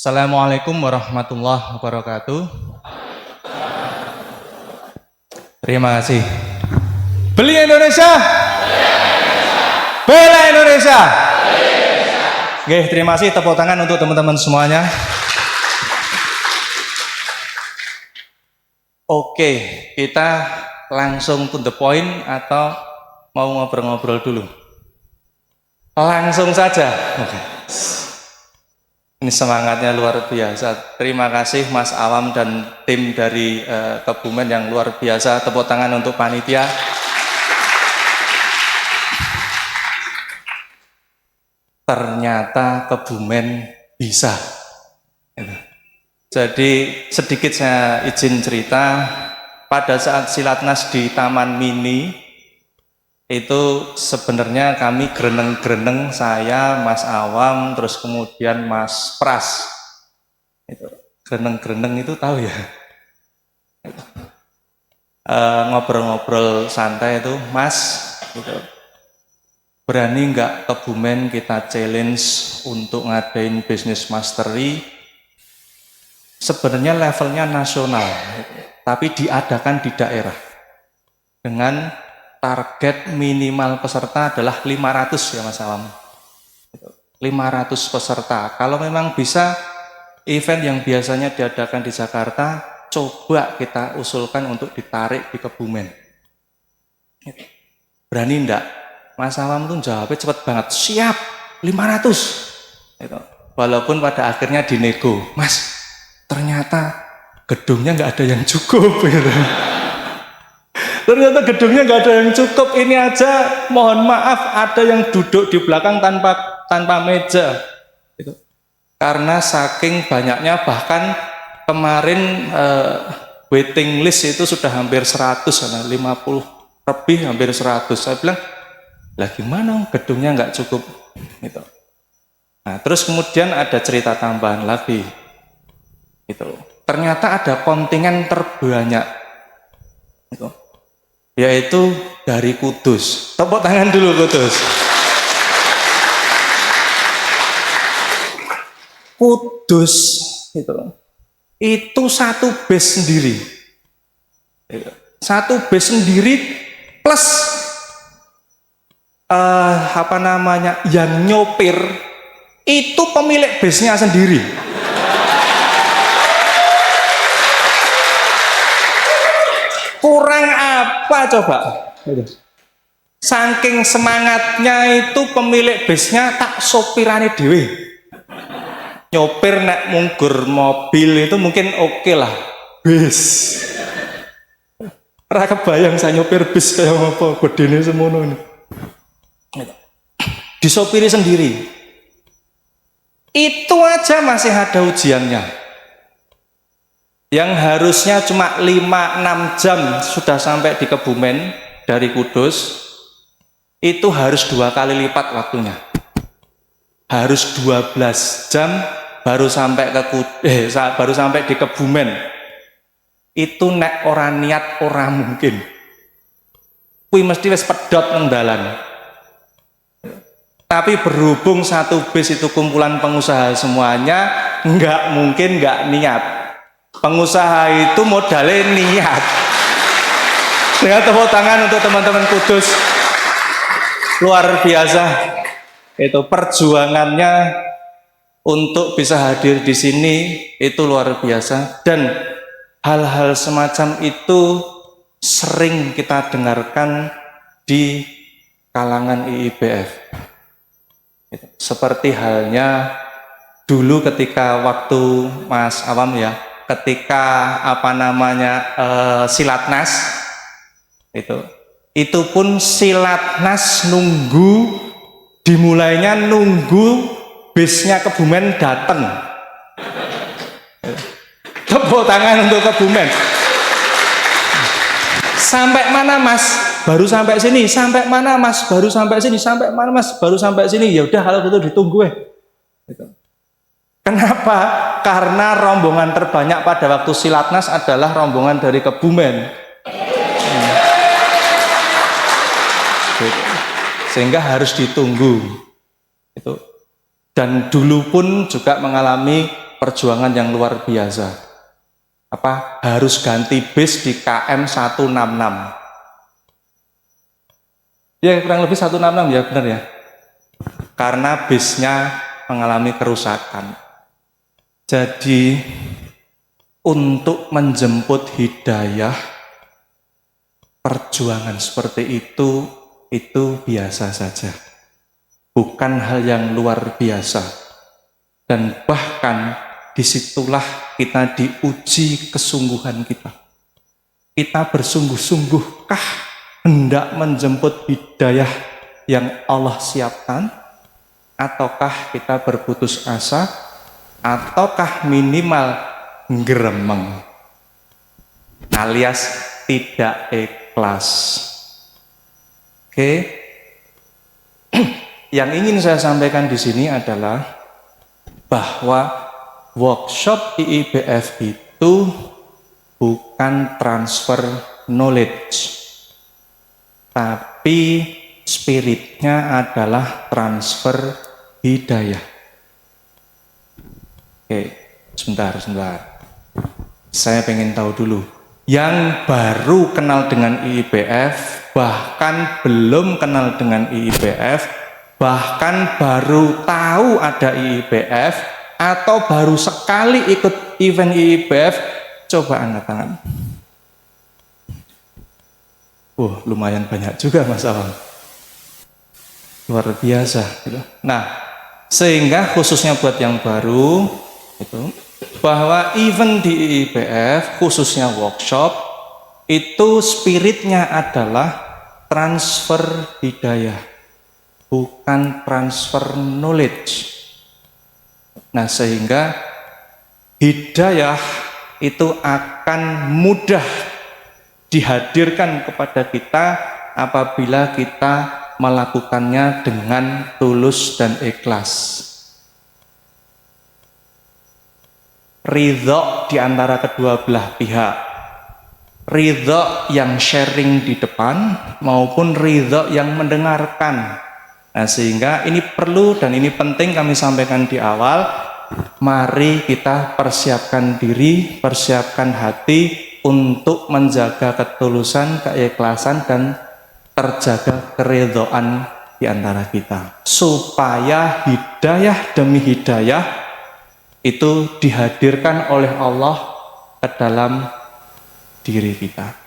Assalamualaikum warahmatullahi wabarakatuh. Terima kasih. Beli Indonesia, bela Indonesia. Oke, terima kasih, tepuk tangan untuk teman-teman semuanya. Oke, kita langsung to the point atau mau ngobrol-ngobrol dulu? Langsung saja. Oke. Ini semangatnya luar biasa. Terima kasih Mas Awam dan tim dari Kebumen yang luar biasa. Tepuk tangan untuk panitia. Ternyata Kebumen bisa. Jadi sedikit saya izin cerita. Pada saat Silatnas di Taman Mini, itu sebenarnya kami greneng-greneng, saya, Mas Awam, terus kemudian Mas Pras. Itu greneng-greneng itu tahu ya? Ngobrol-ngobrol santai itu, Mas, gitu. Berani nggak Kebumen kita challenge untuk ngadain business mastery? Sebenarnya levelnya nasional, tapi diadakan di daerah dengan target minimal peserta adalah 500 ya Mas Awam. 500 peserta. Kalau memang bisa event yang biasanya diadakan di Jakarta, coba kita usulkan untuk ditarik di Kebumen. Berani enggak? Mas Awam tuh jawabnya cepat banget. Siap, 500. Walaupun pada akhirnya dinego. Mas, ternyata gedungnya nggak ada yang cukup. Ternyata gedungnya nggak ada yang cukup. Ini aja mohon maaf ada yang duduk di belakang tanpa meja. Karena saking banyaknya, bahkan kemarin waiting list itu sudah hampir 100, 50 lebih hampir 100. Saya bilang, lah gimana gedungnya nggak cukup? Nah, terus kemudian ada cerita tambahan lagi. Ternyata ada kontingen terbanyak. Yaitu dari Kudus. Tepuk tangan dulu Kudus. Kudus itu satu base sendiri. Satu base sendiri plus yang nyopir itu pemilik base-nya sendiri. Kurang apa coba? Saking semangatnya itu pemilik base-nya tak sopirane dhewe. Nyopir nek munggur mobil itu mungkin oke lah. Bis. Ora kebayang saya nyopir bis kayak apa gedene semono ini. Disopiri sendiri. Itu aja masih ada ujiannya. Yang harusnya cuma 5-6 jam sudah sampai di Kebumen dari Kudus, itu harus 2 kali lipat waktunya. Harus 12 jam baru sampai baru sampai di Kebumen. Itu nek ora niat ora mungkin. Kuwi mesti wis pedhot nang dalan. Tapi berhubung satu bis itu kumpulan pengusaha semuanya, nggak mungkin nggak niat. Pengusaha itu modalnya niat. Dengan tepuk tangan untuk teman-teman Kudus, luar biasa. Itu perjuangannya untuk bisa hadir di sini itu luar biasa. Dan hal-hal semacam itu sering kita dengarkan di kalangan IIBF. Seperti halnya dulu ketika waktu Mas Awam ya, ketika Silatnas itu pun Silatnas dimulainya nunggu bisnya Kebumen datang. Tepuk tangan untuk Kebumen. Sampai mana Mas? Baru sampai sini. Sampai mana Mas? Baru sampai sini. Sampai mana Mas? Baru sampai sini. Ya udah kalau gitu ditunggu Kenapa? Karena rombongan terbanyak pada waktu Silatnas adalah rombongan dari Kebumen. Sehingga harus ditunggu. Dan dulu pun juga mengalami perjuangan yang luar biasa. Harus ganti bis di KM 166. Ya kurang lebih 166 ya, benar ya. Karena bisnya mengalami kerusakan. Jadi untuk menjemput hidayah, perjuangan seperti itu biasa saja. Bukan hal yang luar biasa. Dan bahkan disitulah kita diuji kesungguhan kita. Kita bersungguh-sungguhkah hendak menjemput hidayah yang Allah siapkan? Ataukah kita berputus asa? Ataukah minimal gremeng alias tidak ikhlas? Oke. Yang ingin saya sampaikan di sini adalah bahwa workshop IIBF itu bukan transfer knowledge, tapi spiritnya adalah transfer hidayah. Oke, sebentar. Saya pengen tahu dulu. Yang baru kenal dengan IIBF, bahkan belum kenal dengan IIBF, bahkan baru tahu ada IIBF, atau baru sekali ikut event IIBF, coba angkat tangan. Lumayan banyak juga Mas Awang. Luar biasa. Nah, sehingga khususnya buat yang baru, itu bahwa event di IIBF khususnya workshop itu spiritnya adalah transfer hidayah, bukan transfer knowledge. Nah, sehingga hidayah itu akan mudah dihadirkan kepada kita apabila kita melakukannya dengan tulus dan ikhlas. Ridho di antara kedua belah pihak, ridho yang sharing di depan maupun ridho yang mendengarkan. Nah, sehingga ini perlu dan ini penting kami sampaikan di awal. Mari kita persiapkan diri, persiapkan hati untuk menjaga ketulusan, keikhlasan dan terjaga keridhaan di antara kita, supaya hidayah demi hidayah itu dihadirkan oleh Allah ke dalam diri kita.